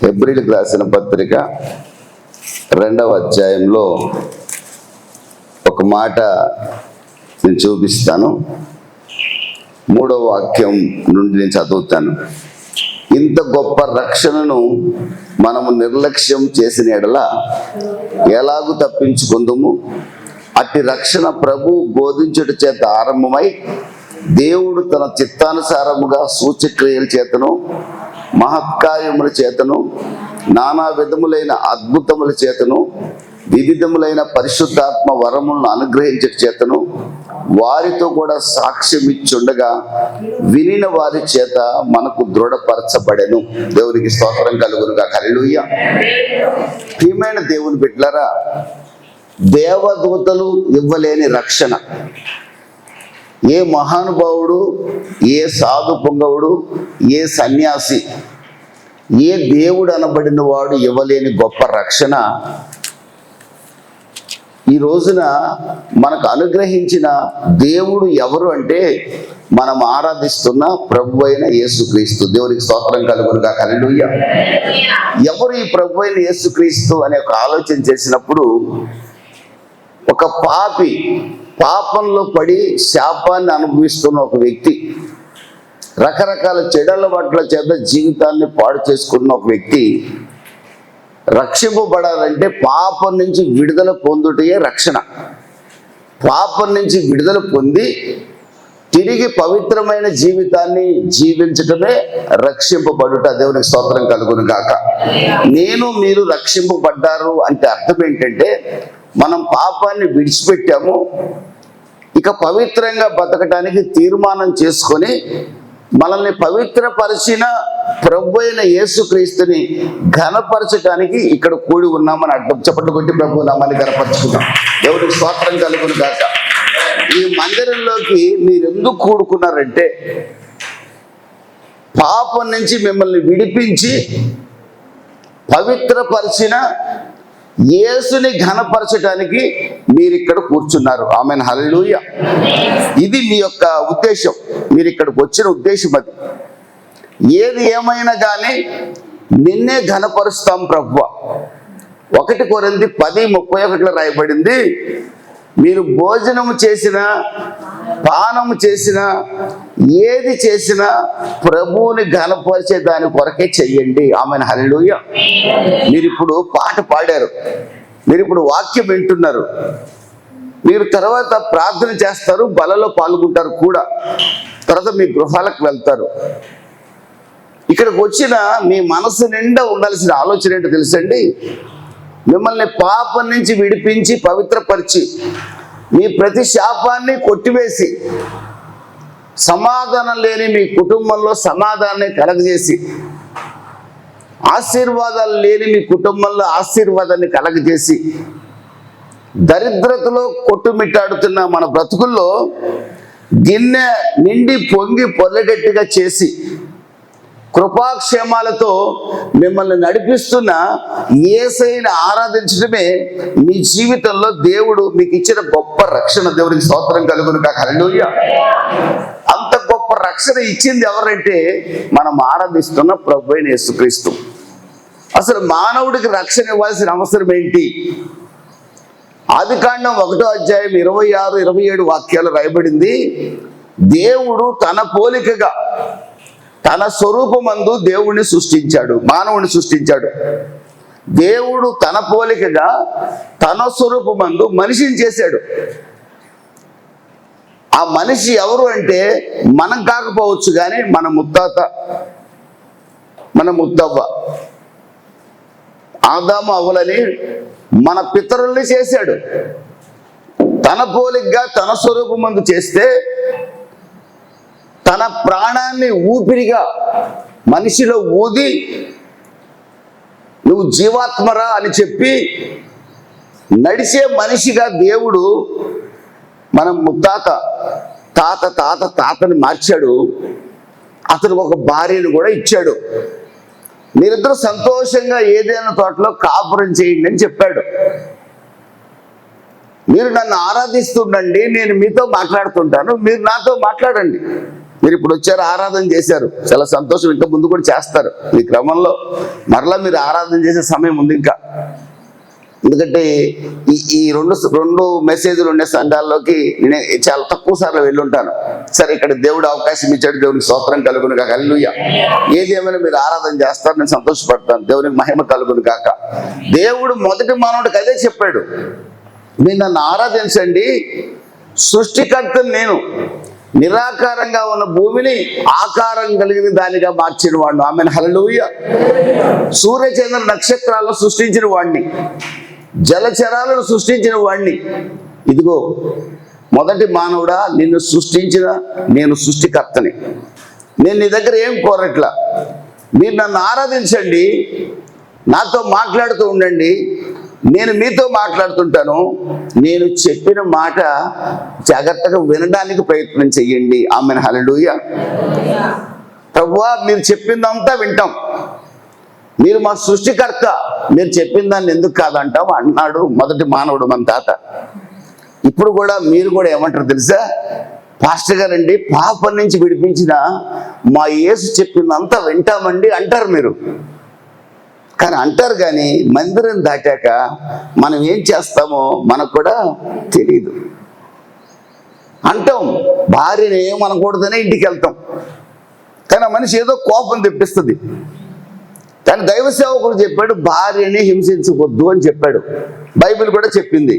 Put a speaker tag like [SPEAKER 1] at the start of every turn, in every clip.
[SPEAKER 1] హెబ్రీయులకు రాసిన పత్రిక 2వ అధ్యాయంలో ఒక మాట నేను చూపిస్తాను. 3వ వాక్యం నుండి నేను చదువుతాను. ఇంత గొప్ప రక్షణను మనము నిర్లక్ష్యం చేసిన ఎడల ఎలాగూ తప్పించుకుందుము? అట్టి రక్షణ ప్రభు బోధించుట చేత ఆరంభమై దేవుడు తన చిత్తానుసారముగా సూచక్రియల చేతను మహత్కార్యముల చేతను నానా విధములైన అద్భుతముల చేతను వివిధములైన పరిశుద్ధాత్మ వరములను అనుగ్రహించట చేతను వారితో కూడా సాక్ష్యం ఇచ్చుండగా వినిన వారి చేత మనకు దృఢపరచబడెను. దేవునికి స్తోత్రం కలుగునుగా. హల్లెలూయా. ప్రియమైన దేవుని బిడ్డలారా, దేవదూతలు ఇవ్వలేని రక్షణ ఏ మహానుభావుడు, ఏ సాధు పొంగవుడు, ఏ సన్యాసి, ఏ దేవుడు అనబడిన వాడు ఇవ్వలేని గొప్ప రక్షణ ఈ రోజున మనకు అనుగ్రహించిన దేవుడు ఎవరు అంటే మనం ఆరాధిస్తున్న ప్రభు అయిన యేసుక్రీస్తు. దేవునికి స్తోత్రం కలుగునుగా. హల్లెలూయా. ఎవరు ఈ ప్రభు అయిన యేసుక్రీస్తు అనే ఒక ఆలోచన చేసినప్పుడు, ఒక పాపి పాపంలో పడి శాపాన్ని అనుభవిస్తున్న ఒక వ్యక్తి, రకరకాల చెడలవాట్ల చేత జీవితాన్ని పాడు చేసుకున్న ఒక వ్యక్తి రక్షింపబడాలంటే పాపం నుంచి విడుదల పొందుటే రక్షణ. పాపం నుంచి విడుదల పొంది తిరిగి పవిత్రమైన జీవితాన్ని జీవించటమే రక్షింపబడుట. దేవునికి స్తోత్రం కలుగును గాక. నేను మీరు రక్షింపబడ్డారు అంటే అర్థం ఏంటంటే, మనం పాపాన్ని విడిచిపెట్టాము, ఇక పవిత్రంగా బతకటానికి తీర్మానం చేసుకొని మనల్ని పవిత్రపరిచిన ప్రభు అయిన యేసుక్రీస్తుని ఘనపరచడానికి ఇక్కడ కూడి ఉన్నామని అర్థం. చప్పట్లు కొట్టి ప్రభు నామాన్ని ఘనపరచుకున్నాం. దేవుడికి స్తోత్రం కలుగును గాక. ఈ మందిరంలోకి మీరు ఎందుకు కూడుకున్నారంటే, పాపం నుంచి మిమ్మల్ని విడిపించి పవిత్రపరిచిన యేసుని ఘనపరచడానికి మీరు ఇక్కడ కూర్చున్నారు. ఆమేన్. హల్లెలూయా. ఇది మీ యొక్క ఉద్దేశం, మీరు ఇక్కడికి వచ్చిన ఉద్దేశం అది. ఏది ఏమైనా కానీ నిన్నే ఘనపరుస్తాం ప్రభువా. 1 కొరింథీ 10:31 రాయబడింది, మీరు భోజనము చేసినా పానము చేసినా ఏది చేసినా ప్రభువుని ఘనపరిచే దాని కొరకే చెయ్యండి. ఆమేన్. హల్లెలూయా. మీరు ఇప్పుడు పాట పాడారు, మీరు ఇప్పుడు వాక్యం వింటున్నారు, మీరు తర్వాత ప్రార్థన చేస్తారు, బలలో పాల్గొంటారు కూడా, తర్వాత మీ గృహాలకు వెళ్తారు. ఇక్కడికి వచ్చిన మీ మనసు నిండా ఉండాల్సిన ఆలోచన ఏంటో తెలుసండి? మిమ్మల్ని పాపం నుంచి విడిపించి పవిత్రపరిచి మీ ప్రతి శాపాన్ని కొట్టివేసి సమాధానం లేని మీ కుటుంబంలో సమాధానాన్ని కలగజేసి, ఆశీర్వాదాలు లేని మీ కుటుంబంలో ఆశీర్వాదాన్ని కలగజేసి, దరిద్రతలో కొట్టుమిట్టాడుతున్న మన బ్రతుకుల్లో గిన్నె నిండి పొంగి పొర్లెటట్టుగా చేసి కృపాక్షేమాలతో మిమ్మల్ని నడిపిస్తున్న యేసయ్యని ఆరాధించడమే మీ జీవితంలో దేవుడు మీకు ఇచ్చిన గొప్ప రక్షణ. దేవుడికి స్తోత్రం కలుగును గాక. హల్లెలూయా. అంత గొప్ప రక్షణ ఇచ్చింది ఎవరంటే మనం ఆరాధిస్తున్న ప్రభు అయిన యేసుక్రీస్తు. అసలు మానవుడికి రక్షణ ఇవ్వాల్సిన అవసరం ఏంటి? ఆదికాండం 1వ అధ్యాయం 26, 27 వాక్యాలు రాయబడింది, దేవుడు తన పోలికగా తన స్వరూపమందు దేవుణ్ణి సృష్టించాడు, మానవుని సృష్టించాడు. దేవుడు తన పోలికగా తన స్వరూపమందు మనిషిని చేశాడు. ఆ మనిషి ఎవరు అంటే మనం కాకపోవచ్చు కానీ మన ముత్తాత, మన ముత్తవ్వ ఆదాము అవ్వలని మన పితరుల్ని చేశాడు. తన పోలికగా తన స్వరూపమందు చేస్తే తన ప్రాణాన్ని ఊపిరిగా మనిషిలో ఊది నువ్వు జీవాత్మరా అని చెప్పి నడిచే మనిషిగా దేవుడు మన ముత్తాత తాతని మార్చాడు. అతను ఒక భార్యను కూడా ఇచ్చాడు. మీరిద్దరూ సంతోషంగా ఏదైనా తోటలో కాపురం చేయండి అని చెప్పాడు. మీరు నన్ను ఆరాధిస్తుండండి, నేను మీతో మాట్లాడుతుంటాను, మీరు నాతో మాట్లాడండి. మీరు ఇప్పుడు వచ్చారు, ఆరాధన చేశారు, చాలా సంతోషం. ఇంకా ముందు కూడా చేస్తారు. ఈ క్రమంలో మరలా మీరు ఆరాధన చేసే సమయం ఉంది ఇంకా. ఎందుకంటే ఈ రెండు మెసేజ్లు ఉండే సంఘాల్లోకి నేను చాలా తక్కువ సార్లు వెళ్ళుంటాను. సరే, ఇక్కడ దేవుడు అవకాశం ఇచ్చాడు, దేవునికి స్తోత్రం కలుగును కాక. హల్లెలూయా. ఏది ఏమైనా మీరు ఆరాధన చేస్తారు, నేను సంతోషపడతాను. దేవునికి మహిమ కలుగును కాక. దేవుడు మొదటి మానవుడికి అదే చెప్పాడు, మీరు నన్ను ఆరాధించండి, సృష్టికర్తను నేను, నిరాకారంగా ఉన్న భూమిని ఆకారం కలిగిన దానిగా మార్చిన వాడిని. Amen hallelujah. సూర్యచంద్ర నక్షత్రాలను సృష్టించిన వాడిని, జలచరాలను సృష్టించిన వాడిని. ఇదిగో మొదటి మానవుడా, నిన్ను సృష్టించిన నేను సృష్టికర్తని. నేను నీ దగ్గర ఏం కోరట్లా, మీరు నన్ను ఆరాధించండి, నాతో మాట్లాడుతూ ఉండండి, నేను మీతో మాట్లాడుతుంటాను. నేను చెప్పిన మాట జాగ్రత్తగా వినడానికి ప్రయత్నం చెయ్యండి. Amen hallelujah. ప్రభువా, మీరు చెప్పిందంతా వింటాం, మీరు మా సృష్టికర్త, మీరు చెప్పిన దాన్ని ఎందుకు కాదంటాం అన్నాడు మొదటి మానవుడు, మన తాత. ఇప్పుడు కూడా మీరు కూడా ఏమంటారు తెలుసా, పాస్టర్ గారండి, పాపం నుంచి విడిపించిన మా యేసు చెప్పిందంతా వింటామండి అంటారు మీరు. కానీ అంటారు, కానీ మందిరం దాటాక మనం ఏం చేస్తామో మనకు కూడా తెలియదు. అంటాం, భార్యని ఏమనకూడదనే ఇంటికి వెళ్తాం, కానీ ఆ మనిషి ఏదో కోపం తెప్పిస్తుంది. కానీ దైవ సేవకుడు చెప్పాడు, భార్యని హింసించవద్దు అని చెప్పాడు. బైబిల్ కూడా చెప్పింది,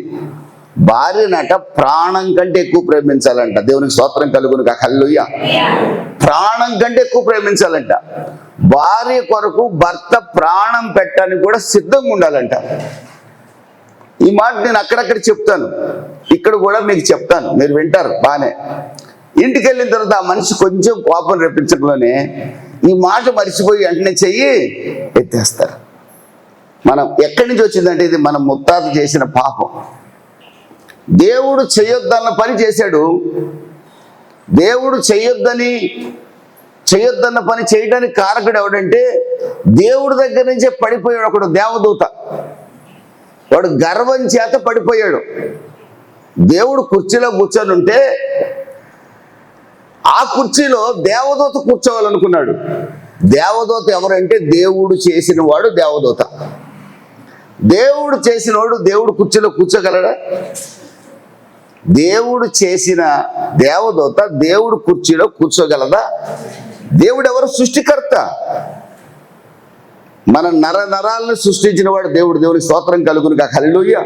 [SPEAKER 1] భార్యనట ప్రాణం కంటే ఎక్కువ ప్రేమించాలంట. దేవునికి స్తోత్రం కలుగును కాక. హల్లెలూయా. ప్రాణం కంటే ఎక్కువ ప్రేమించాలంట. భార్య కొరకు భర్త ప్రాణం పెట్టడానికి కూడా సిద్ధంగా ఉండాలంట. ఈ మాట నేను అక్కడక్కడ చెప్తాను, ఇక్కడ కూడా మీకు చెప్తాను, మీరు వింటారు బానే. ఇంటికి వెళ్ళిన తర్వాత ఆ మనిషి కొంచెం కోపం రెప్పించడంలోనే ఈ మాట మర్చిపోయి వెంటనే చెయ్యి ఎత్తేస్తారు. మనం ఎక్కడి నుంచి వచ్చిందంటే ఇది మన ముత్తాత చేసిన పాపం. దేవుడు చేయొద్దన్న పని చేశాడు. దేవుడు చేయొద్దన్న పని చేయడానికి కారకుడు ఎవడంటే, దేవుడి దగ్గర నుంచే పడిపోయాడు ఒకడు దేవదూత. వాడు గర్వం చేత పడిపోయాడు. దేవుడు కుర్చీలో కూర్చొని ఉంటే ఆ కుర్చీలో దేవదూత కూర్చోవాలనుకున్నాడు. దేవదూత ఎవరంటే, దేవుడు చేసిన వాడు దేవదూత. దేవుడు చేసినవాడు దేవుడు కుర్చీలో కూర్చోగలడా? దేవుడు చేసిన దేవదూత దేవుడు కుర్చీలో కూర్చోగలదా? దేవుడు ఎవరు? సృష్టికర్త. మన నరాలను సృష్టించిన వాడు దేవుడు. దేవునికి స్తోత్రం కలుగును కాక. హల్లెలూయా.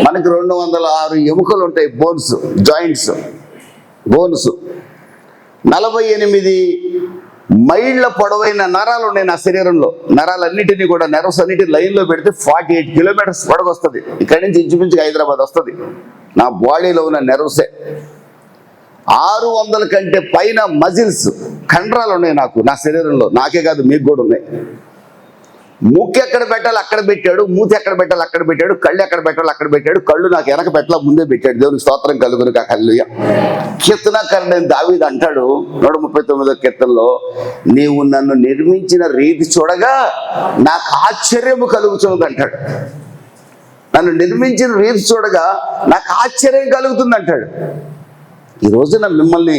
[SPEAKER 1] మనకి 206 ఎముకలు ఉంటాయి, బోన్స్, జాయింట్స్, బోన్స్. 48 మైళ్ళ పొడవైన నరాలు ఉన్నాయి నా శరీరంలో. నరాలన్నిటినీ కూడా, నెర్వ్స్ అన్నిటిని లైన్లో పెడితే 48 కిలోమీటర్స్ పొడవు వస్తుంది. ఇక్కడి నుంచి ఇంచుమించుగా హైదరాబాద్ వస్తుంది. నా బాడీలో ఉన్న నెర్వ్సే. 600 కంటే పైన మజిల్స్, కండరాలు ఉన్నాయి నాకు, నా శరీరంలో. నాకే కాదు, మీకు కూడా ఉన్నాయి. ముక్కు ఎక్కడ పెట్టాలి అక్కడ పెట్టాడు, మూతి ఎక్కడ పెట్టాలి అక్కడ పెట్టాడు, కళ్ళు ఎక్కడ పెట్టాలి అక్కడ పెట్టాడు. కళ్ళు నాకు వెనక పెట్టాల ముందే పెట్టాడు. దేవునికి స్తోత్రం కలుగును కాక. హల్లెలూయా. కీర్తనాకారుడైన దావీదు అంటాడు 139వ కీర్తనలో, నీవు నన్ను నిర్మించిన రీతి చూడగా నాకు ఆశ్చర్యము కలుగుతుంది అంటాడు. నన్ను నిర్మించిన రీతి చూడగా నాకు ఆశ్చర్యం కలుగుతుంది అంటాడు. ఈ రోజున మిమ్మల్ని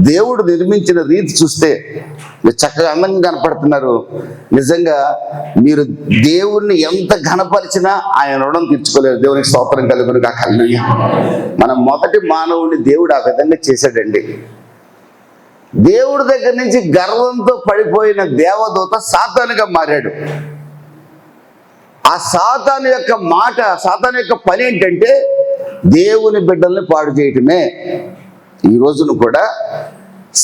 [SPEAKER 1] దేవుడు నిర్మించిన రీతి చూస్తే మీరు చక్కగా అందంగా కనపడుతున్నారు. నిజంగా మీరు దేవుణ్ణి ఎంత ఘనపరిచినా ఆయన రుణం తీర్చుకోలేరు. దేవునికి స్తోత్రం కలుగును కాక. హల్లెలూయా. మన మొదటి మానవుడిని దేవుడు ఆ విధంగా చేశాడండి. దేవుడి దగ్గర నుంచి గర్వంతో పడిపోయిన దేవదూత సాతానుగా మారాడు. ఆ సాతాను యొక్క మాట, సాతాను యొక్క పని ఏంటంటే దేవుని బిడ్డల్ని పాడు చేయటమే. ఈ రోజును కూడా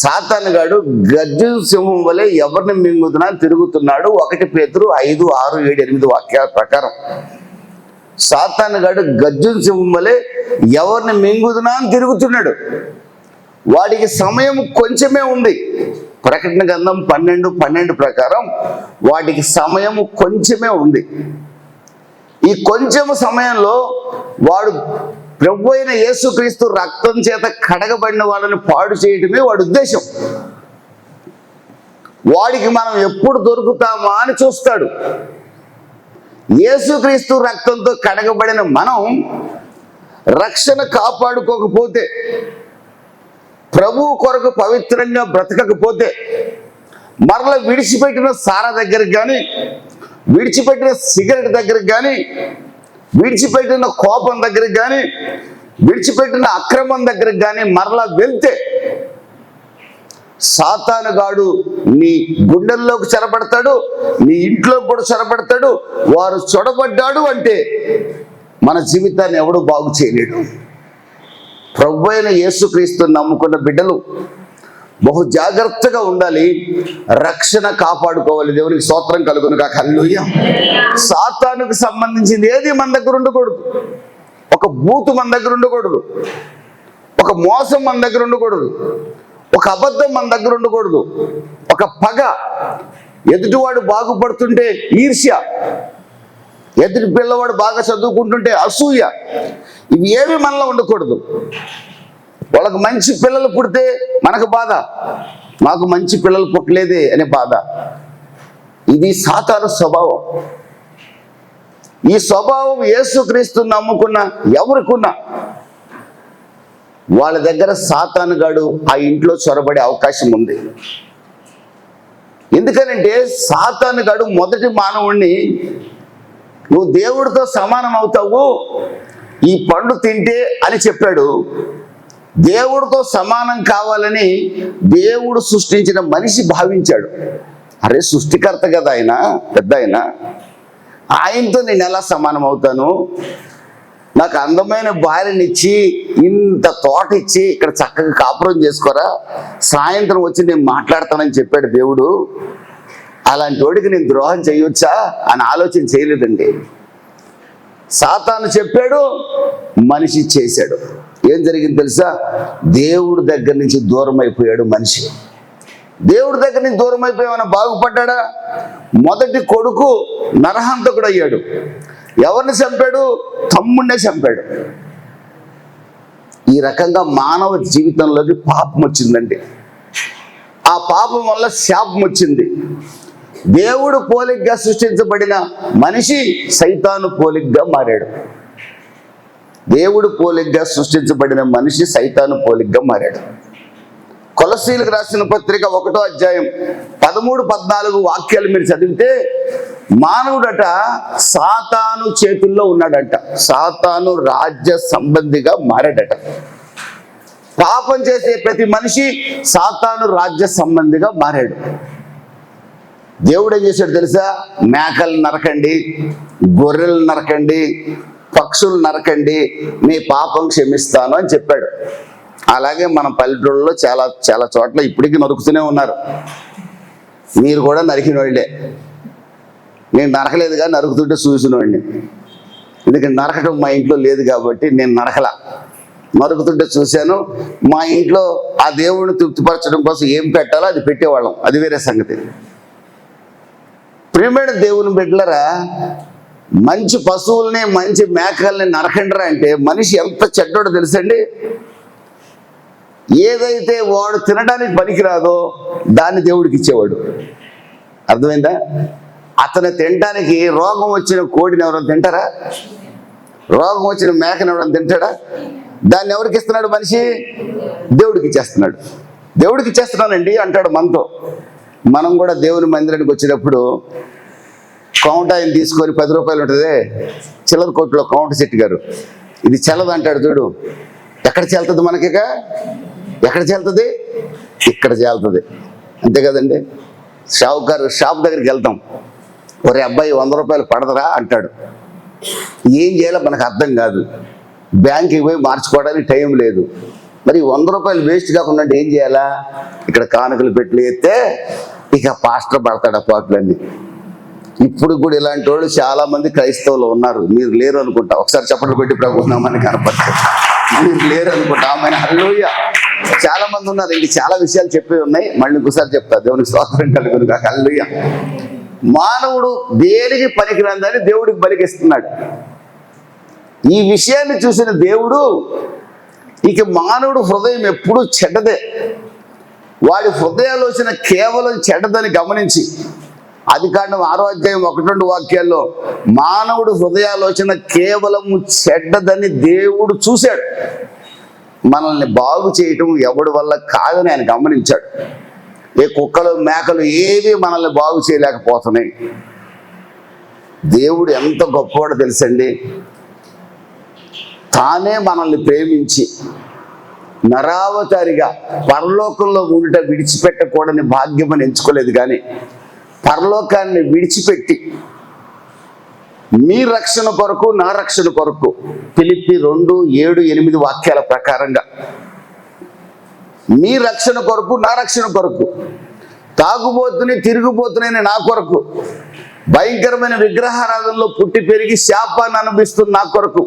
[SPEAKER 1] సాతాను గాడు గర్జన సింహం వలె ఎవరిని మింగుతున్నా తిరుగుతున్నాడు. 1 పేతురు 5, 6, 7, 8 వాక్యాల ప్రకారం సాతాను గాడు గర్జన సింహం వలె ఎవరిని మింగుతున్నా తిరుగుతున్నాడు. వాడికి సమయం కొంచెమే ఉంది. ప్రకటన గ్రంథం 12:12 ప్రకారం వాటికి సమయం కొంచెమే ఉంది. ఈ కొంచెం సమయంలో వాడు ప్రభు అయిన యేసుక్రీస్తు రక్తం చేత కడగబడిన వాళ్ళని పాడు చేయటమే వాడి ఉద్దేశం. వాడికి మనం ఎప్పుడు దొరుకుతామా అని చూస్తాడు. యేసుక్రీస్తు రక్తంతో కడగబడిన మనం రక్షణ కాపాడుకోకపోతే, ప్రభువు కొరకు పవిత్రంగా బ్రతకకపోతే మరలా విడిచిపెట్టిన సారా దగ్గరికి కానీ, విడిచిపెట్టిన సిగరెట్ దగ్గరికి కానీ, విడిచిపెట్టిన కోపం దగ్గరికి కానీ, విడిచిపెట్టిన అక్రమం దగ్గరికి కానీ మరలా వెళ్తే సాతానుగాడు నీ గుండెల్లోకి చొరబడతాడు, నీ ఇంట్లోకి కూడా చొరబడతాడు. వారు చొరబడ్డాడు అంటే మన జీవితాన్ని ఎవడు బాగు చేయలేడు. ప్రభు అయిన యేసుక్రీస్తుని నమ్ముకున్న బిడ్డలు బహు జాగ్రత్తగా ఉండాలి, రక్షణ కాపాడుకోవాలి. దేవునికి స్తోత్రం కలుగును గాక. హల్లెలూయా. సాతానుకు సంబంధించింది ఏది మన దగ్గర ఉండకూడదు. ఒక బూతు మన దగ్గర ఉండకూడదు, ఒక మోసం మన దగ్గర ఉండకూడదు, ఒక అబద్ధం మన దగ్గర ఉండకూడదు, ఒక పగ, ఎదుటివాడు బాగుపడుతుంటే ఈర్ష్య, ఎదుటి పిల్లవాడు బాగా చదువుకుంటుంటే అసూయ, ఇవి ఏవి మనలో ఉండకూడదు. వాళ్ళకు మంచి పిల్లలు పుడితే మనకు బాధ, మాకు మంచి పిల్లలు పుట్టలేదే అనే బాధ. ఇది సాతాను స్వభావం. ఈ స్వభావం యేసుక్రీస్తుని నమ్ముకున్న ఎవరికున్నా వాళ్ళ దగ్గర సాతానుగాడు ఆ ఇంట్లో చొరబడే అవకాశం ఉంది. ఎందుకనంటే సాతానుగాడు మొదటి మానవుణ్ణి నువ్వు దేవుడితో సమానం అవుతావు ఈ పండు తింటే అని చెప్పాడు. దేవుడితో సమానం కావాలని దేవుడు సృష్టించిన మనిషి భావించాడు. అరే సృష్టికర్త కదా ఆయన, పెద్ద ఆయన, ఆయనతో నేను ఎలా సమానం అవుతాను? నాకు అందమైన భార్యనిచ్చి ఇంత తోట ఇచ్చి ఇక్కడ చక్కగా కాపురం చేసుకోరా, సాయంత్రం వచ్చి నేను మాట్లాడతానని చెప్పాడు దేవుడు. అలాంటి వాడికి నేను ద్రోహం చేయొచ్చా అని ఆలోచన చేయలేదండి. సాతాను చెప్పాడు, మనిషి చేశాడు. ఏం జరిగింది తెలుసా? దేవుడి దగ్గర నుంచి దూరం అయిపోయాడు మనిషి. దేవుడి దగ్గర నుంచి దూరం అయిపోయామన్నా బాగుపడ్డా? మొదటి కొడుకు నరహంతకుడు అయ్యాడు. ఎవరిని చంపాడు? తమ్ముడినే చంపాడు. ఈ రకంగా మానవ జీవితంలోకి పాపం వచ్చిందండి. ఆ పాపం వల్ల శాపం వచ్చింది. దేవుడు పోలికగా సృష్టించబడిన మనిషి సైతాను పోలికగా మారాడు. దేవుడు పోలికగా సృష్టించబడిన మనిషి సైతాను పోలికగా మారాడు. కొలస్సీలకు రాసిన పత్రిక 1వ అధ్యాయం 13-14 వాక్యాలు మీరు చదివితే మానవుడట సాతాను చేతుల్లో ఉన్నాడట. సాతాను రాజ్య సంబంధిగా మారాడట. పాపం చేసే ప్రతి మనిషి సాతాను రాజ్య సంబంధిగా మారాడు. దేవుడు ఏం చేశాడు తెలుసా? మేకలు నరకండి, గొర్రెలు నరకండి, పక్షులు నరకండి, మీ పాపం క్షమిస్తాను అని చెప్పాడు. అలాగే మన పల్లెటూళ్ళలో చాలా చాలా చోట్ల ఇప్పటికీ నరుకుతూనే ఉన్నారు. మీరు కూడా నరికిన వాళ్ళే. నేను నరకలేదు కానీ నరుకుతుంటే చూసిన వాడిని. ఎందుకంటే నరకటం మా ఇంట్లో లేదు కాబట్టి నేను నరకలా, నరుకుతుంటే చూశాను. మా ఇంట్లో ఆ దేవుడిని తృప్తిపరచడం కోసం ఏం పెట్టాలో అది పెట్టేవాళ్ళం, అది వేరే సంగతి. ప్రియమైన దేవుని బిడ్డలరా, మంచి పశువుల్ని మంచి మేకల్ని నరకండరా అంటే మనిషి ఎంత చెడ్డోడో తెలుసండి. ఏదైతే వాడు తినడానికి పనికిరాదో దాన్ని దేవుడికి ఇచ్చేవాడు. అర్థమైందా? అతను తినడానికి రోగం వచ్చిన కోడిని ఎవరైనా తింటారా? రోగం వచ్చిన మేకను ఎవరైనా తింటాడా? దాన్ని ఎవరికి ఇస్తున్నాడు మనిషి? దేవుడికి ఇచ్చేస్తున్నాడు. దేవుడికి ఇచ్చేస్తున్నానండి అంటాడు మనతో. మనం కూడా దేవుని మందిరానికి వచ్చినప్పుడు కౌంట్ ఆయన తీసుకొని 10 రూపాయలు ఉంటుంది చిల్లర కొట్టులో కౌంట్ సెట్ గారు, ఇది చల్లదు అంటాడు. చూడు, ఎక్కడ చేలుతుంది మనకిక? ఎక్కడ చేలుతుంది? ఇక్కడ చేలుతుంది. అంతే కదండి. షాప్ దగ్గరికి వెళ్తాం, ఒరే అబ్బాయి 100 రూపాయలు పడదరా అంటాడు. ఏం చేయాలో మనకు అర్థం కాదు. బ్యాంకుకి పోయి మార్చుకోవడానికి టైం లేదు. మరి 100 రూపాయలు వేస్ట్ కాకుండా ఏం చేయాలా? ఇక్కడ కానుకలు పెట్టి ఎత్తే ఇక పాస్టర్ పడతాడు ఆ పాటలన్నీ. ఇప్పుడు కూడా ఇలాంటి వాళ్ళు చాలా మంది క్రైస్తవులు ఉన్నారు. మీరు లేరు అనుకుంటా. ఒకసారి చప్పట్లు పెట్టి ప్రభుత్వం కనపడతారు. మీరు లేరు అనుకుంటా. ఆమె హల్లెలూయా. చాలా మంది ఉన్నారు. ఇంక చాలా విషయాలు చెప్పే ఉన్నాయి, మళ్ళీ ఇంకోసారి చెప్తా. దేవునికి స్తోత్రం కలుగును గాక. హల్లెలూయా. మానవుడు దేనికి పనికిరాందని దేవుడికి బలికిస్తున్నాడు. ఈ విషయాన్ని చూసిన దేవుడు ఇక మానవుడు హృదయం ఎప్పుడూ చెడ్డదే, వాడి హృదయాలోచన కేవలం చెడ్డదని గమనించి ఆదికాండం 6వ అధ్యాయం 1-2 వాక్యాల్లో మానవుడు హృదయాలోచన కేవలం చెడ్డదని దేవుడు చూశాడు. మనల్ని బాగు చేయటం ఎవడి వల్ల కాదని ఆయన గమనించాడు. ఏ కుక్కలు మేకలు ఏవి మనల్ని బాగు చేయలేకపోతున్నాయి. దేవుడు ఎంత గొప్పవాడో తెలుసండి. తానే మనల్ని ప్రేమించి నరావతారిగా పరలోకంలో ఉండుట విడిచిపెట్టకూడని భాగ్యమని ఎంచుకోలేదు, కానీ పరలోకాన్ని విడిచిపెట్టి మీ రక్షణ కొరకు, నా రక్షణ కొరకు, ఫిలిప్పీ 2:7-8 వాక్యాల ప్రకారంగా మీ రక్షణ కొరకు, నా రక్షణ కొరకు, తాగుబోతుని తిరుగుబోతునని నా కొరకు, భయంకరమైన విగ్రహారాధనలో పుట్టి పెరిగి శాపాన్ని అనుభవిస్తున్న నా కొరకు,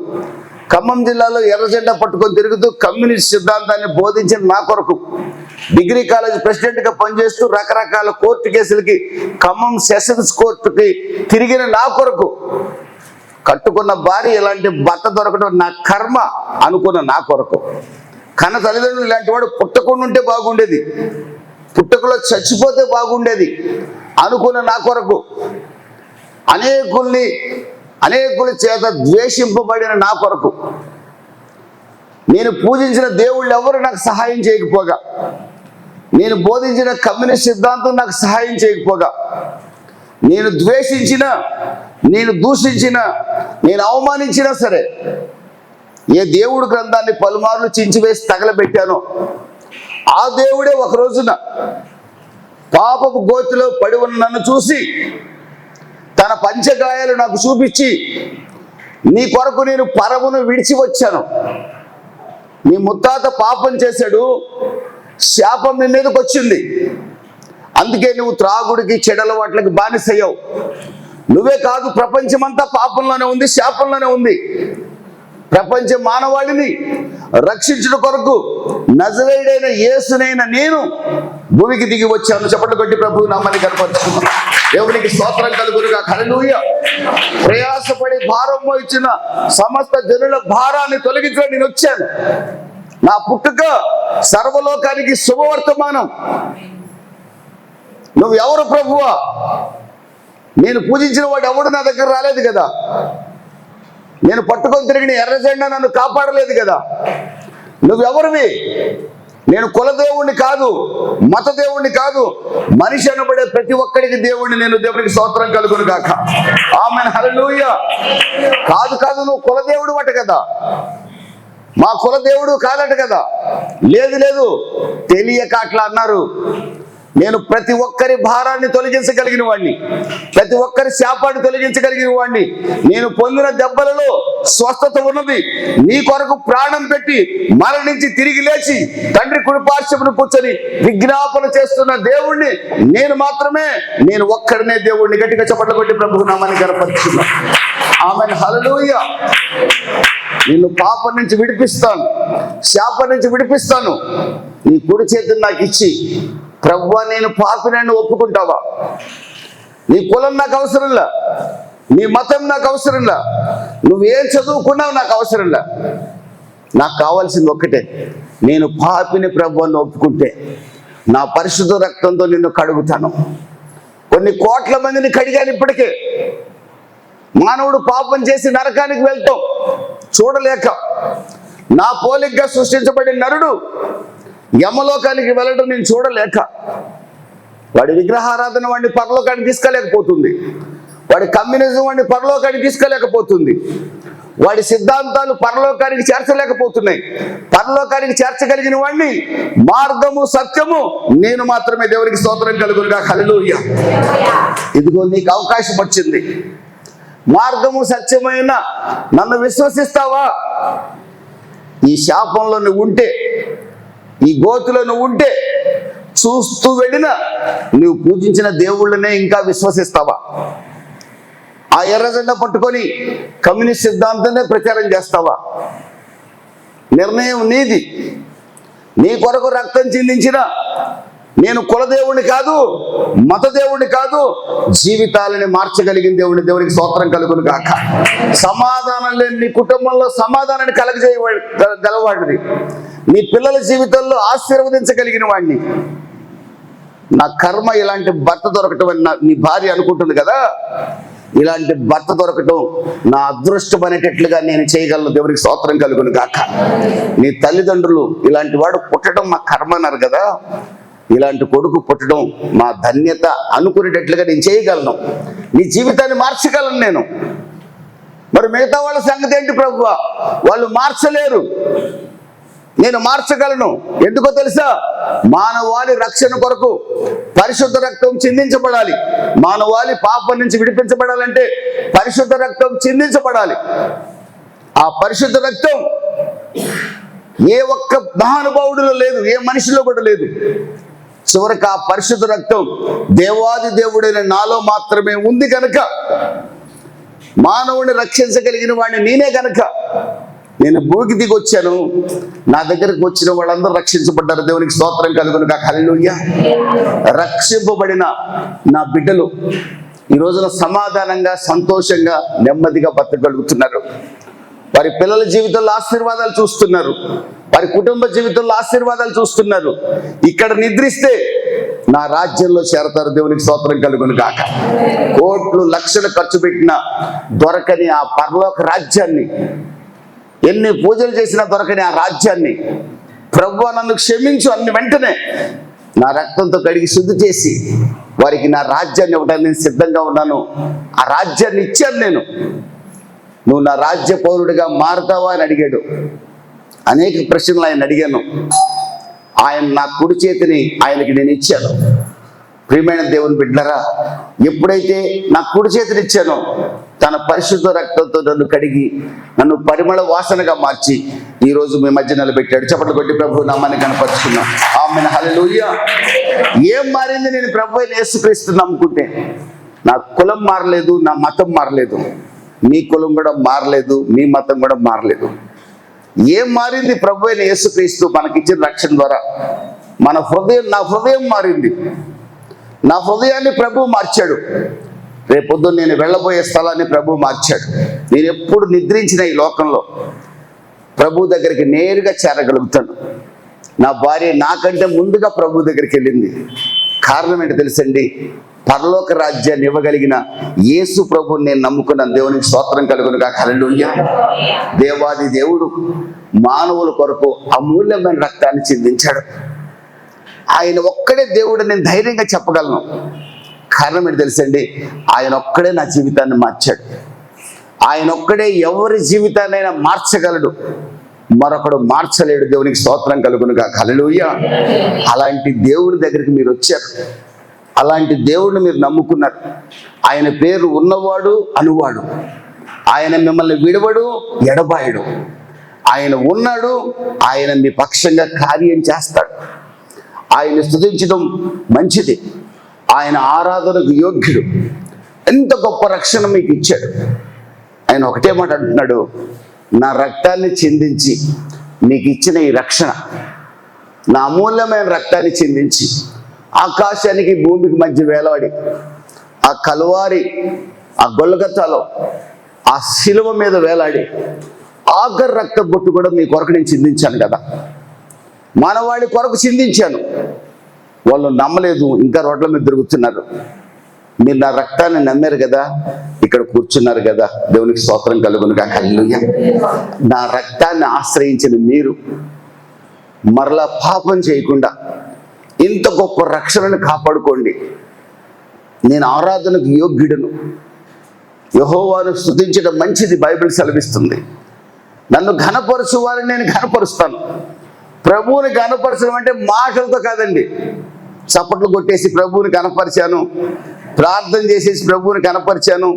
[SPEAKER 1] ఖమ్మం జిల్లాలో ఎర్రజెండా పట్టుకొని తిరుగుతూ కమ్యూనిస్ట్ సిద్ధాంతాన్ని బోధించిన నా కొరకు, డిగ్రీ కాలేజ్ ప్రెసిడెంట్గా పనిచేస్తూ రకరకాల కోర్టు కేసులకి ఖమ్మం సెషన్స్ కోర్టుకి తిరిగిన నా కొరకు, కట్టుకున్న భార్య ఇలాంటి భర్త దొరకడం నా కర్మ అనుకున్న నా కొరకు, కన్న తల్లిదండ్రులు ఇలాంటి వాడు పుట్టకుండా ఉంటే బాగుండేది, పుట్టకలో చచ్చిపోతే బాగుండేది అనుకున్న నా కొరకు, అనేకుల చేత ద్వేషింపబడిన నా కొరకు, నేను పూజించిన దేవుళ్ళు ఎవరు నాకు సహాయం చేయకపోగా, నేను బోధించిన కమ్యూనిస్ట్ సిద్ధాంతం నాకు సహాయం చేయకపోగా, నేను ద్వేషించిన, నేను దూషించిన, నేను అవమానించినా సరే, ఏ దేవుడు గ్రంథాన్ని పలుమార్లు చించివేసి తగలబెట్టానో ఆ దేవుడే ఒక రోజున పాపపు గోతిలో పడి ఉన్న నన్ను చూసి తన పంచగాయాలు నాకు చూపించి, నీ కొరకు నేను పరమును విడిచి వచ్చాను, నీ ముత్తాత పాపం చేశాడు, శాపం నీ మీదకి వచ్చింది, అందుకే నువ్వు త్రాగుడికి చెడలవాట్లకి బానిసయ్యావు, నువ్వే కాదు ప్రపంచమంతా పాపంలోనే ఉంది, శాపంలోనే ఉంది. ప్రపంచ మానవాళిని రక్షించడం కొరకు నజరేయుడైన యేసునైన నేను భూమికి దిగి వచ్చాను. చప్పట్లు కొట్టి ప్రభువు నామాన్ని కనపరుచుకున్నాను. దేవునికి స్తోత్రం కలుగునుగా. హల్లెలూయా. ప్రయాసపడి భారం మోయించిన సమస్త జనుల భారాన్ని తొలగించడం నేను వచ్చాను. నా పుట్టుక సర్వలోకానికి శుభవర్తమానం. నువ్వు ఎవరు ప్రభువా? నేను పూజించిన వాడు ఎవడు నా దగ్గర రాలేదు కదా, నేను పట్టుకొని తిరిగిన ఎర్రజెండా నన్ను కాపాడలేదు కదా. నువ్వెవరివి? నేను కులదేవుణ్ణి కాదు, మత దేవుణ్ణి కాదు, మనిషి అనబడే ప్రతి ఒక్కడికి దేవుణ్ణి నేను. దేవునికి స్తోత్రం కలుగును గాక. ఆమేన్. హల్లెలూయా. కాదు నువ్వు కులదేవుడు అట కదా, మా కులదేవుడు కాదట కదా. లేదు తెలియక అట్లా అన్నారు. నేను ప్రతి ఒక్కరి భారాన్ని తొలగించగలిగిన వాడిని, ప్రతి ఒక్కరి శాపాన్ని తొలగించగలిగిన వాడిని. నేను పొందిన దెబ్బలలో స్వస్థత ఉన్నది. నీ కొరకు ప్రాణం పెట్టి మరణించి తిరిగి లేచి తండ్రి కుడిపార్శ్వమున కూర్చొని విజ్ఞాపన చేస్తున్న దేవుణ్ణి నేను మాత్రమే. నేను ఒక్కడినే దేవుణ్ణి. గట్టిగా చప్పట్లు కొట్టి ప్రభువు నామాన్ని గణపరుచుకున్నా. ఆమేన్. హల్లెలూయా. నిన్ను పాపం నుంచి విడిపిస్తాను, శాపం నుంచి విడిపిస్తాను. నీ కుడి చేతిని నాకు ఇచ్చి, ప్రభువా నేను పాపిని ఒప్పుకుంటావా? నీ కులం నాకు అవసరంలా, నీ మతం నాకు అవసరంలా, నువ్వేం చదువుకున్నావు నాకు అవసరంలా. నాకు కావాల్సింది ఒక్కటే, నేను పాపిని ప్రభువుని ఒప్పుకుంటే నా పరిశుద్ధ రక్తంతో నిన్ను కడుగుతాను. కొన్ని కోట్ల మందిని కడిగాను ఇప్పటికే. మానవుడు పాపం చేసి నరకానికి వెళ్తాం చూడలేక, నా పోలికగా సృష్టించబడిన నరుడు యమలోకానికి వెళ్ళడం నేను చూడలేక, వాడి విగ్రహారాధన వాడిని పరలోకానికి తీసుకెళ్ళలేకపోతుంది, వాడి కమ్యూనిజం వాడిని పరలోకానికి తీసుకెళ్ళలేకపోతుంది, వాడి సిద్ధాంతాలు పరలోకానికి చేర్చలేకపోతున్నాయి. పరలోకానికి చేర్చగలిగిన వాడిని, మార్గము సత్యము నేను మాత్రమే. దేవునికి స్తోత్రం కలుగునుగా. హల్లెలూయా. ఇదిగో నీకు అవకాశం వచ్చింది. మార్గము సత్యమైన నన్ను విశ్వసిస్తావా? ఈ శాపంలో నువ్వు ఉంటే, ఈ గోతులో నువ్వు ఉంటే, చూస్తూ వెళ్ళిన నువ్వు పూజించిన దేవుళ్ళనే ఇంకా విశ్వసిస్తావా? ఆ ఎర్రజెండా పట్టుకొని కమ్యూనిస్ట్ సిద్ధాంతాన్ని ప్రచారం చేస్తావా? నిర్ణయం నీది. నీ కొరకు రక్తం చిందించిన నేను కులదేవుని కాదు, మత దేవుడిని కాదు, జీవితాలని మార్చగలిగిన దేవుడిని. దేవునికి స్తోత్రం కలుగును గాక. సమాధానం లేని నీ కుటుంబంలో సమాధానాన్ని గలవాడిని, నీ పిల్లల జీవితంలో ఆశీర్వదించగలిగిన వాడిని. నా కర్మ ఇలాంటి భర్త దొరకటం అని నీ భార్య అనుకుంటుంది కదా. ఇలాంటి భర్త దొరకటం నా అదృష్టం అనేటట్లుగా నేను చేయగలను. దేవునికి స్తోత్రం కలుగును గాక. నీ తల్లిదండ్రులు ఇలాంటి వాడు పుట్టడం మా కర్మ అన్నారు కదా, ఇలాంటి కొడుకు పుట్టడం మా ధన్యత అనుకునేటట్లుగా నేను చేయగలను. నీ జీవితాన్ని మార్చగలను నేను. మరి మిగతా వాళ్ళ సంగతి ఏంటి ప్రభువా? వాళ్ళు మార్చలేరు, నేను మార్చగలను. ఎందుకో తెలుసా? మానవాళి రక్షణ కొరకు పరిశుద్ధ రక్తం చిందించబడాలి. మానవాళి పాపం నుంచి విడిపించబడాలంటే పరిశుద్ధ రక్తం చిందించబడాలి. ఆ పరిశుద్ధ రక్తం ఏ ఒక్క మహానుభావుడిలో లేదు, ఏ మనిషిలో కూడా లేదు. చివరికి ఆ పరిశుద్ధ రక్తం దేవాది దేవుడైన నాలో మాత్రమే ఉంది కనుక, మానవుని రక్షించగలిగిన వాడిని నేనే కనుక నేను భూమికి దిగి వచ్చాను. నా దగ్గరకు వచ్చిన వాళ్ళందరూ రక్షించబడ్డారు. దేవునికి స్తోత్రం కలుగును గాక. హల్లెలూయా. రక్షింపబడిన నా బిడ్డలు ఈ రోజున సమాధానంగా, సంతోషంగా, నెమ్మదిగా బతకగలుగుతున్నారు. వారి పిల్లల జీవితంలో ఆశీర్వాదాలు చూస్తున్నారు, వారి కుటుంబ జీవితంలో ఆశీర్వాదాలు చూస్తున్నారు. ఇక్కడ నిద్రిస్తే నా రాజ్యంలో చేరతారు. దేవునికి స్తోత్రం కలుగును గాక. కోట్లు లక్షలు ఖర్చు పెట్టినా దొరకని ఆ పరలోక రాజ్యాన్ని, ఎన్ని పూజలు చేసినా దొరకని ఆ రాజ్యాన్ని, ప్రభువా నన్ను క్షమించు అన్ని వెంటనే నా రక్తంతో కడిగి శుద్ధి చేసి వారికి నా రాజ్యాన్ని ఇవ్వడానికి నేను సిద్ధంగా ఉన్నాను. ఆ రాజ్యాన్ని ఇచ్చాను నేను. నువ్వు నా రాజ్య పౌరుడిగా మారుతావా అని అడిగాడు. అనేక ప్రశ్నలు ఆయన అడిగాను. ఆయన నా కుడి చేతిని ఆయనకి నేను ఇచ్చాను. ప్రియమైన దేవుని బిడ్డలారా, ఎప్పుడైతే నా కుడి చేతిని ఇచ్చానో తన పరిశుద్ధ రక్తంతో నన్ను కడిగి నన్ను పరిమళ వాసనగా మార్చి ఈరోజు మీ మధ్య నిలబెట్టాడు. చప్పట్లు కొట్టి ప్రభు నామాన్ని కనపరుచుకున్నాం. ఆమేన్. హల్లెలూయా. ఏం మారింది? నేను ప్రభు అయిన యేసుక్రీస్తుని నమ్ముకుంటే నా కులం మారలేదు, నా మతం మారలేదు, మీ కులం కూడా మారలేదు, మీ మతం కూడా మారలేదు. ఏం మారింది? ప్రభు అయిన యేసుక్రీస్తు మనకిచ్చిన రక్షణ ద్వారా మన హృదయం, నా హృదయం మారింది. నా హృదయాన్ని ప్రభు మార్చాడు. రేపొద్దు నేను వెళ్ళబోయే స్థలాన్ని ప్రభు మార్చాడు. నేను ఎప్పుడు నిద్రించిన ఈ లోకంలో ప్రభు దగ్గరికి నేరుగా చేరగలుగుతాను. నా భార్య నాకంటే ముందుగా ప్రభు దగ్గరికి వెళ్ళింది. కారణం ఏంటో తెలుసండి? పరలోక రాజ్యాన్ని ఇవ్వగలిగిన యేసు ప్రభుని నేను నమ్ముకున్నాను. దేవునికి స్తోత్రం కలుగును గాక. హల్లెలూయా. దేవాది దేవుడు మానవుల కొరకు అమూల్యమైన రక్తాన్ని చిందించాడు. ఆయన ఒక్కడే దేవుడు నేను ధైర్యంగా చెప్పగలను. కారణం ఏంటి తెలుసండి? ఆయన ఒక్కడే నా జీవితాన్ని మార్చాడు. ఆయన ఒక్కడే ఎవరి జీవితాన్నైనా మార్చగలడు, మరొకడు మార్చలేడు. దేవునికి స్తోత్రం కలుగును గాక. హల్లెలూయా. అలాంటి దేవుని దగ్గరికి మీరు వచ్చారు, అలాంటి దేవుడిని మీరు నమ్ముకున్నారు. ఆయన పేరు ఉన్నవాడు, అనువాడు. ఆయన మిమ్మల్ని విడవడు, ఎడబాయడు. ఆయన ఉన్నాడు, ఆయన మీ పక్షంగా కార్యం చేస్తాడు. ఆయన స్తుతించడం మంచిది. ఆయన ఆరాధనకు యోగ్యుడు. ఎంత గొప్ప రక్షణ మీకు ఇచ్చాడు. ఆయన ఒకటే మాట అంటున్నాడు, నా రక్తాన్ని చిందించి మీకు ఇచ్చిన ఈ రక్షణ, నా అమూల్యమైన రక్తాన్ని చిందించి ఆకాశానికి భూమికి మధ్య వేలాడి ఆ కలువారి, ఆ గొల్గతాలో, ఆ శిలువ మీద వేలాడి ఆఖరి రక్త బొట్టు కూడా మీ కొరకు నేను చిందించాను కదా. మానవాళి కొరకు చిందించాను. వాళ్ళు నమ్మలేదు, ఇంకా రోడ్ల మీద తిరుగుతున్నారు. మీరు నా రక్తాన్ని నమ్మారు కదా, ఇక్కడ కూర్చున్నారు కదా. దేవునికి స్తోత్రం కలుగును గాక. హల్లెలూయా. నా రక్తాన్ని ఆశ్రయించిన మీరు మరలా పాపం చేయకుండా ఇంత గొప్ప రక్షణను కాపాడుకోండి. నేను ఆరాధనకు యోగ్యుడను. యెహోవాను స్తుతించడం మంచిది, బైబిల్ సెలవిస్తుంది. నన్ను ఘనపరచు వారిని నేను ఘనపరుస్తాను. ప్రభువుని ఘనపరచడం అంటే మాటలతో కాదండి. చప్పట్లు కొట్టేసి ప్రభువుని కనపరిచాను, ప్రార్థన చేసేసి ప్రభువుని కనపరిచాను,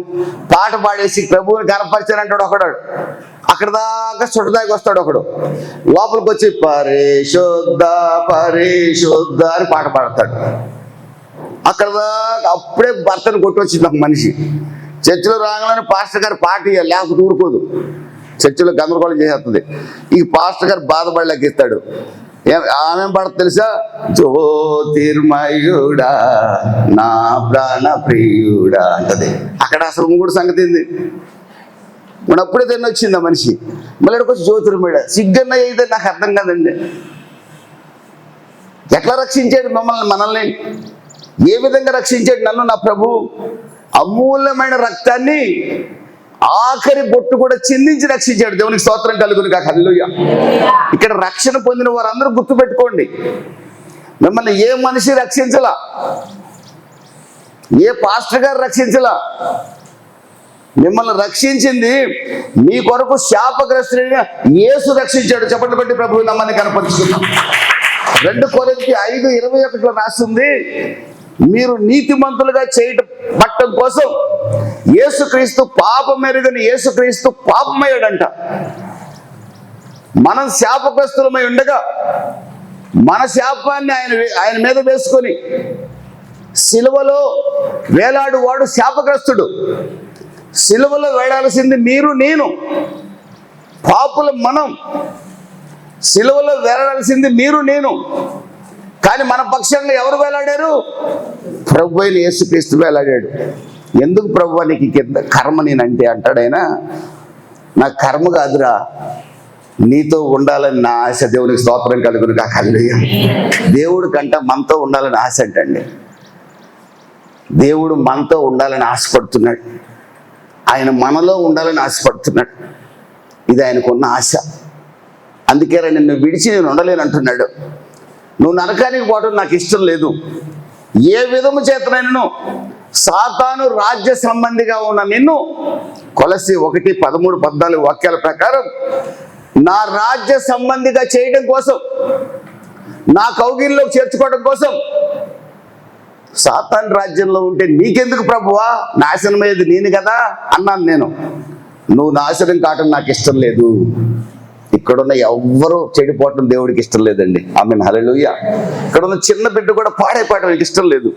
[SPEAKER 1] పాట పాడేసి ప్రభువుని కనపరిచాను అంటాడు ఒకడు. అక్కడ దాకా చుట్టదాకా వస్తాడు ఒకడు. లోపలికి వచ్చి పరిశుద్ధ పరిశుద్ధ అని పాట పాడతాడు. అక్కడ దాకా అప్పుడే భర్తను కొట్టొచ్చింది ఒక మనిషి. చర్చిలో రాగానే పాస్టర్ గారు పాట ఇవ్వాలి, లేకపోతే ఊరుకోదు. చర్చిలో గందరగోళం చేసేస్తుంది. ఈ పాస్టర్ గారు బాధపడలేక ఇస్తాడు. ఆమె పడత తెలుసా? జ్యోతిర్మయుడా నా ప్రాణ ప్రియుడా అంటది. అక్కడ అసలు ఇంకోటి సంగతి ఏంది? మన అప్పుడే తిన్న వచ్చింది ఆ మనిషి. మళ్ళీ వచ్చి జ్యోతిర్మయుడా సిగ్గన్న అయితే నాకు అర్థం కాదండి. ఎట్లా రక్షించాడు మిమ్మల్ని, మనల్ని ఏ విధంగా రక్షించాడు నన్ను నా ప్రభు? అమూల్యమైన రక్తాన్ని ఆఖరి బొట్టు కూడా చిందించి రక్షించాడు. దేవునికి స్తోత్రం కలుగును గాక. హల్లెలూయా. ఇక్కడ రక్షణ పొందిన వారందరూ గుర్తుపెట్టుకోండి, మిమ్మల్ని ఏ మనిషి రక్షించలా, ఏ పాస్టర్ గారు రక్షించలా. మిమ్మల్ని రక్షించింది మీ కొరకు శాపగ్రస్తుడైన యేసు రక్షించాడు. చెప్పండి బట్టి ప్రభువు నమ్మని కనపరుచుకున్నాం. 2 కొరింథీ 5:21 రాస్తుంది, మీరు నీతిమంతులుగా చేయటం పట్టడం కోసం యేసుక్రీస్తు పాపమెరుగని యేసుక్రీస్తు పాపమయ్యాడంట. మనం శాపగ్రస్తులమై ఉండగా మన శాపాన్ని ఆయన మీద వేసుకొని సిలువలో వేలాడు వాడు శాపగ్రస్తుడు. సిలువలో వేడాల్సింది మీరు నేను, పాపుల మనం. సిలువలో వేలాడాల్సింది మీరు నేను. కానీ మన పక్షంగా ఎవరు వేలాడారు? ప్రభు అయిన యేసుక్రీస్తు వేలాడాడు. ఎందుకు ప్రభు నీకు కింద కర్మ నేనంటే అంటాడైనా, నా కర్మ కాదురా, నీతో ఉండాలని నా ఆశ. దేవునికి స్తోత్రం కలుగును గాక. హల్లెలూయా. దేవుడి కంట మనతో ఉండాలని ఆశ అంటండి. దేవుడు మనతో ఉండాలని ఆశపడుతున్నాడు. ఆయన మనలో ఉండాలని ఆశపడుతున్నాడు. ఇది ఆయనకున్న ఆశ. అందుకే నిన్ను విడిచి నేను ఉండలేను అంటున్నాడు. నువ్వు నరకానికి పోవడం నాకు ఇష్టం లేదు. ఏ విధము చేతనైనను సాతాను రాజ్య సంబంధిగా ఉన్న నిన్ను, కొలసి 1:13-14 వాక్యాల ప్రకారం, నా రాజ్య సంబంధిగా చేయడం కోసం, నా కౌగిలిలోకి చేర్చుకోవడం కోసం, సాతాను రాజ్యంలో ఉంటే నీకెందుకు ప్రభువా, నాశనమయ్యేది నేను కదా అన్నాను నేను. నువ్వు నాశనం కావటం నాకు ఇష్టం లేదు. ఇక్కడున్న ఎవ్వరూ చెడిపోవటం దేవుడికి ఇష్టం లేదండి. ఆమేన్, హల్లెలూయా. ఇక్కడున్న చిన్న బిడ్డ కూడా పాడైపోవటం నాకు ఇష్టం లేదు.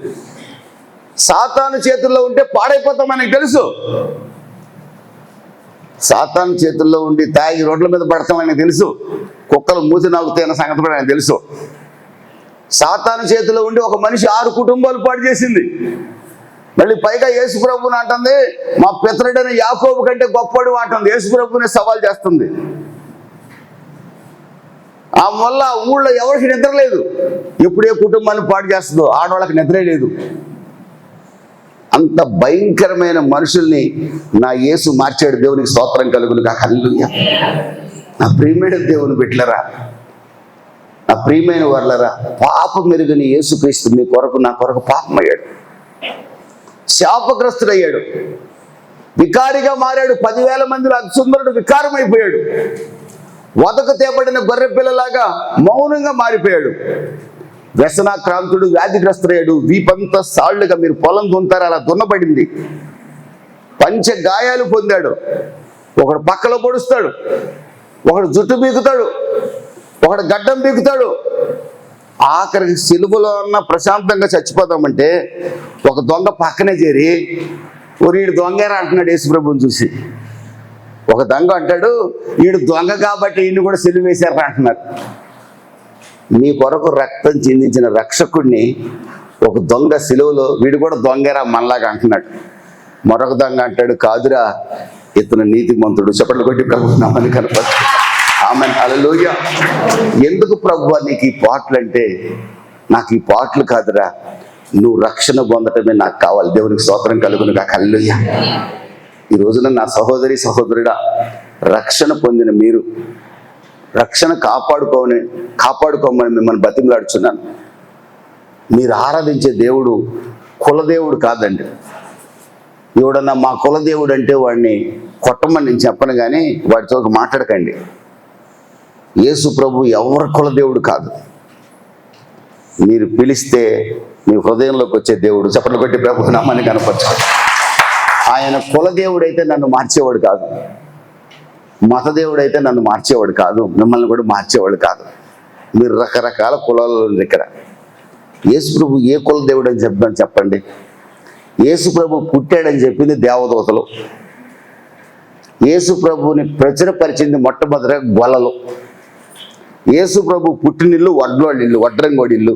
[SPEAKER 1] సాతాను చేతుల్లో ఉంటే పాడైపోతాం ఆయనకు తెలుసు. సాతాను చేతుల్లో ఉండి తాగి రోడ్ల మీద పడతాం ఆయనకు తెలుసు. కుక్కలు మూతి నాగుతాయన్న సంగతి కూడా ఆయనకు తెలుసు. సాతాను చేతిలో ఉండి ఒక మనిషి 6 కుటుంబాలు పాడు చేసింది. మళ్ళీ పైగా యేసుప్రభుని అంటుంది, మా పితరుడైన యాకోబు కంటే గొప్పడు అంటుంది. యేసుప్రభుని సవాల్ చేస్తుంది. ఆ వల్ల ఊళ్ళో ఎవరికి నిద్ర లేదు. ఎప్పుడు ఏ కుటుంబాన్ని పాడు చేస్తుందో ఆడవాళ్ళకి నిద్రే లేదు. అంత భయంకరమైన మనుషుల్ని నా యేసు మార్చాడు. దేవునికి స్తోత్రం కలుగును గాక. హల్లెలూయా. నా ప్రియమైన దేవుని బిడ్డలారా, నా ప్రియమైన వాళ్ళరా, పాపం మెరుగని యేసుక్రీస్తు మీ కొరకు నా కొరకు పాపమయ్యాడు, శాపగ్రస్తుడయ్యాడు, వికారిగా మారాడు. 10,000 మందిలో అతి సుందరుడు వికారమైపోయాడు. వదకు తేబడిన గొర్రె పిల్లలాగా మౌనంగా మారిపోయాడు. వ్యసనాక్రాంతుడు, వ్యాధిగ్రస్తుడయ్యాడు. వీపంతా సాళ్లుగా, మీరు పొలం దున్నుతారు అలా దున్నబడింది. పంచ గాయాలు పొందాడు. ఒకడు పక్కలో పొడుస్తాడు, ఒకడు జుట్టు బీకుతాడు, ఒకడు గడ్డం బీకుతాడు. ఆఖరికి సిలువలో ఉన్న ప్రశాంతంగా చచ్చిపోతామంటే ఒక దొంగ పక్కనే చేరి, వీడు దొంగేరా అంటున్నాడు యేసుప్రభుని చూసి. ఒక దొంగ అంటాడు, వీడు దొంగ కాబట్టి ఈయన్ని కూడా సిలువ వేశారా అంటున్నారు. నీ కొరకు రక్తం చిందించిన రక్షకుడిని ఒక దొంగ సిలువలో, వీడు కూడా దొంగేరా మనలాగా అంటున్నాడు. మరొక దొంగ అంటాడు, కాదురా ఇతను నీతిమంతుడు. చప్పట్లు కొట్టి ప్రభు నామని కనపడు. ఆమేన్, హల్లెలూయా. ఎందుకు ప్రభువా నీకు ఈ పాటలు అంటే, నాకు ఈ పాటలు కాదురా, నువ్వు రక్షణ పొందటమే నాకు కావాలి. దేవునికి స్తోత్రం కలుగును గాక. హల్లెలూయా. ఈ రోజున నా సహోదరి సహోదరుడా, రక్షణ పొందిన మీరు రక్షణ కాపాడుకోమని మిమ్మల్ని బతిమలాడుచున్నాను. మీరు ఆరాధించే దేవుడు కులదేవుడు కాదండి. ఎవడన్నా మా కులదేవుడు అంటే వాడిని కొట్టమని నేను చెప్పను, కానీ వాడితో మాట్లాడకండి. యేసు ప్రభు ఎవరి కులదేవుడు కాదు. మీరు పిలిస్తే మీ హృదయంలోకి వచ్చే దేవుడు. చప్పట్లు కొట్టి ప్రభు నామాన్ని కనపరచుకోండి. ఆయన కులదేవుడైతే నన్ను మార్చేవాడు కాదు, మతదేవుడైతే నన్ను మార్చేవాడు కాదు, మిమ్మల్ని కూడా మార్చేవాడు కాదు. మీరు రకరకాల కులాల దగ్గర యేసు ప్రభు ఏ కుల దేవుడు అని చెప్తాను చెప్పండి. యేసు ప్రభు పుట్టాడని చెప్పింది దేవదూతలు. యేసు ప్రభుని ప్రచురపరిచింది మొట్టమొదటిగా గొల్లలు. యేసు ప్రభు పుట్టినిల్లు వడ్లోళ్ళిల్లు, వడ్రంగోడి ఇల్లు.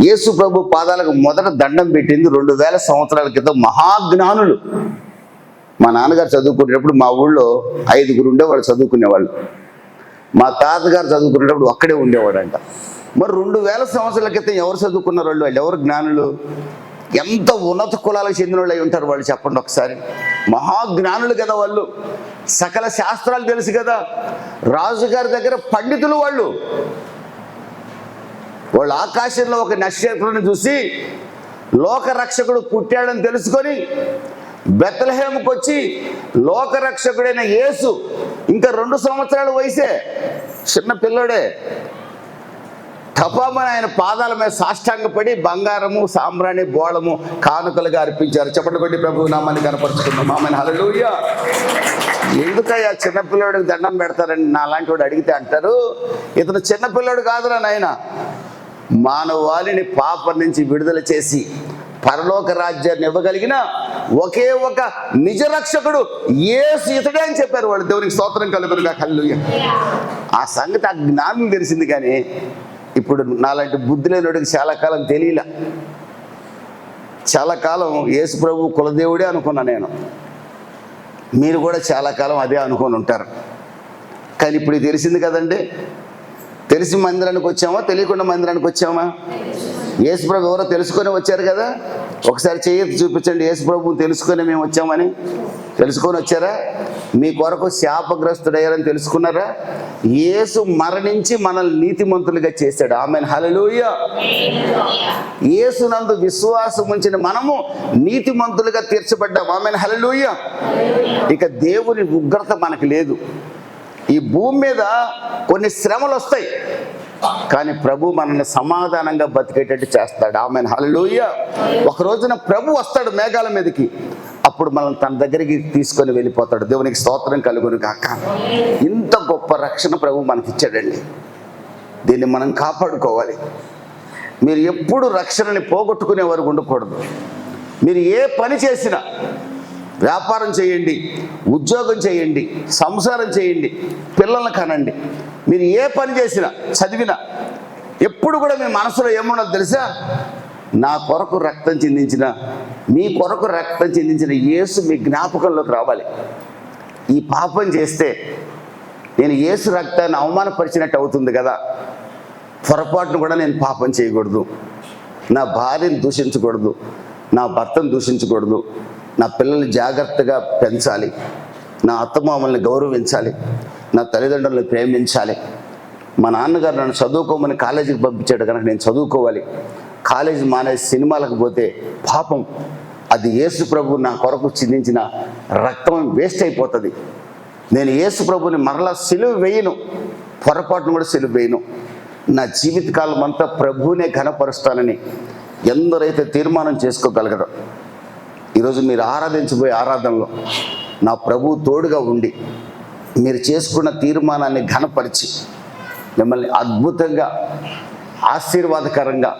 [SPEAKER 1] యేసు ప్రభు పాదాలకు మొదట దండం పెట్టింది 2000 సంవత్సరాల క్రితం మహాజ్ఞానులు. మా నాన్నగారు చదువుకునేటప్పుడు మా ఊళ్ళో 5 ఉండేవాళ్ళు చదువుకునేవాళ్ళు. మా తాతగారు చదువుకునేటప్పుడు ఒక్కడే ఉండేవాడంట. మరి 2000 సంవత్సరాల క్రితం ఎవరు చదువుకున్నారు? వాళ్ళు ఎవరు జ్ఞానులు? ఎంత ఉన్నత కులాలకు చెందిన వాళ్ళు అయి ఉంటారు వాళ్ళు, చెప్పండి ఒకసారి. మహాజ్ఞానులు కదా వాళ్ళు, సకల శాస్త్రాలు తెలుసు కదా, రాజుగారి దగ్గర పండితులు వాళ్ళు. వాళ్ళు ఆకాశంలో ఒక నక్షత్రాన్ని చూసి లోకరక్షకుడు పుట్టాడని తెలుసుకొని బెత్లెహేముకు వచ్చి లోకరక్షకుడైన యేసు ఇంకా 2 సంవత్సరాల వయసే, చిన్న పిల్లోడే, తపామని ఆయన పాదాల మీద సాష్టాంగపడి బంగారము సాంబ్రాణి బోళము కానుకలుగా అర్పించారు. చెప్పండి కొట్టి ప్రభు నామాన్ని కనపరుచుకున్నాం. ఆమె హల్లెలూయా. ఎందుకయ్యా చిన్నపిల్లోడికి దండం పెడతారని నాలాంటి వాడు అడిగితే అంటారు, ఇతను చిన్నపిల్లోడు కాదురా నాయన, మానవాళిని పాపం నుంచి విడుదల చేసి పరలోక రాజ్యాన్ని ఇవ్వగలిగిన ఒకే ఒక నిజ రక్షకుడు యేసు ఇతడే అని చెప్పారు వాళ్ళు. దేవునికి స్తోత్రం కలుగునుగా. హల్లెలూయా. ఆ సంగతి ఆ జ్ఞానం తెలిసింది, కానీ ఇప్పుడు నాలాంటి బుద్ధి లేనివాడికి చాలా కాలం తెలియలే. చాలా కాలం యేసు ప్రభు కులదేవుడే అనుకున్నా నేను, మీరు కూడా చాలా కాలం అదే అనుకొని ఉంటారు. కానీ ఇప్పుడు తెలిసింది కదండి. తెలిసి మందిరానికి వచ్చామా, తెలియకుండా మందిరానికి వచ్చామా? యేసు ప్రభు ఎవరో తెలుసుకొని వచ్చారు కదా. ఒకసారి చేయెత్తి చూపించండి, యేసు ప్రభువుని తెలుసుకొని మేము వచ్చామని. తెలుసుకొని వచ్చారా? మీ కొరకు శాపగ్రస్తుడయ్యారని తెలుసుకున్నారా? యేసు మరణించి మనల్ని నీతిమంతులుగా చేశాడు. ఆమేన్ హల్లెలూయా. యేసునందు విశ్వాసం ఉంచిన మనము నీతిమంతులుగా తీర్చబడ్డాం. ఆమేన్ హల్లెలూయా. ఇక దేవుని ఉగ్రత మనకు లేదు. ఈ భూమి మీద కొన్ని శ్రమలు వస్తాయి, కానీ ప్రభు మనల్ని సమాధానంగా బతికేటట్టు చేస్తాడు. ఆమేన్ హల్లెలూయా. ఒక రోజున ప్రభు వస్తాడు మేఘాల మీదకి, అప్పుడు మనల్ని తన దగ్గరికి తీసుకొని వెళ్ళిపోతాడు. దేవునికి స్తోత్రం కలుగును గాక. ఇంత గొప్ప రక్షణ ప్రభు మనకి ఇచ్చాడండి. దీన్ని మనం కాపాడుకోవాలి. మీరు ఎప్పుడు రక్షణని పోగొట్టుకునే వరకు ఉండకూడదు. మీరు ఏ పని చేసినా, వ్యాపారం చేయండి, ఉద్యోగం చేయండి, సంసారం చేయండి, పిల్లల్ని కనండి, మీరు ఏ పని చేసినా, చదివినా, ఎప్పుడు కూడా మీ మనసులో ఏమున్నదో తెలుసా? నా కొరకు రక్తం చిందించిన, మీ కొరకు రక్తం చిందించిన యేసు మీ జ్ఞాపకంలోకి రావాలి. ఈ పాపం చేస్తే నేను యేసు రక్తాన్ని అవమానపరిచినట్టు అవుతుంది కదా. పొరపాటును కూడా నేను పాపం చేయకూడదు, నా భార్యను దూషించకూడదు, నా భర్తను దూషించకూడదు, నా పిల్లల్ని జాగ్రత్తగా పెంచాలి, నా అత్తమామల్ని గౌరవించాలి, నా తల్లిదండ్రులను ప్రేమించాలి, మా నాన్నగారు నన్ను చదువుకోమని కాలేజీకి పంపించాడు కనుక నేను చదువుకోవాలి, కాలేజీ మానేసి సినిమాలకు పోతే పాపం, అది యేసు ప్రభు నా కొరకు చిందించిన రక్తం వేస్ట్ అయిపోతుంది. నేను యేసు ప్రభుని మరలా సిలువ వేయను, పొరపాటును కూడా సిలువ వేయను. నా జీవితకాలం అంతా ప్రభువునే ఘనపరుస్తానని ఎందరైతే తీర్మానం చేసుకోగలగరు, ఈరోజు మీరు ఆరాధించబోయే ఆరాధనలో నా ప్రభువు తోడుగా ఉండి మీరు చేసుకున్న తీర్మానాన్ని ఘనపరిచి మిమ్మల్ని అద్భుతంగా ఆశీర్వాదకరంగా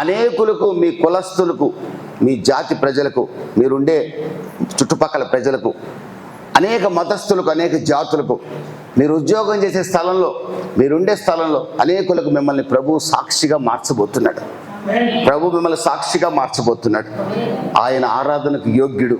[SPEAKER 1] అనేకులకు, మీ కులస్తులకు, మీ జాతి ప్రజలకు, మీరుండే చుట్టుపక్కల ప్రజలకు, అనేక మతస్థులకు, అనేక జాతులకు, మీరు ఉద్యోగం చేసే స్థలంలో, మీరుండే స్థలంలో అనేకులకు మిమ్మల్ని ప్రభువు సాక్షిగా మార్చబోతున్నాడు. ప్రభు మిమ్మల్ని సాక్షిగా మార్చబోతున్నాడు. ఆయన ఆరాధనకు యోగ్యుడు.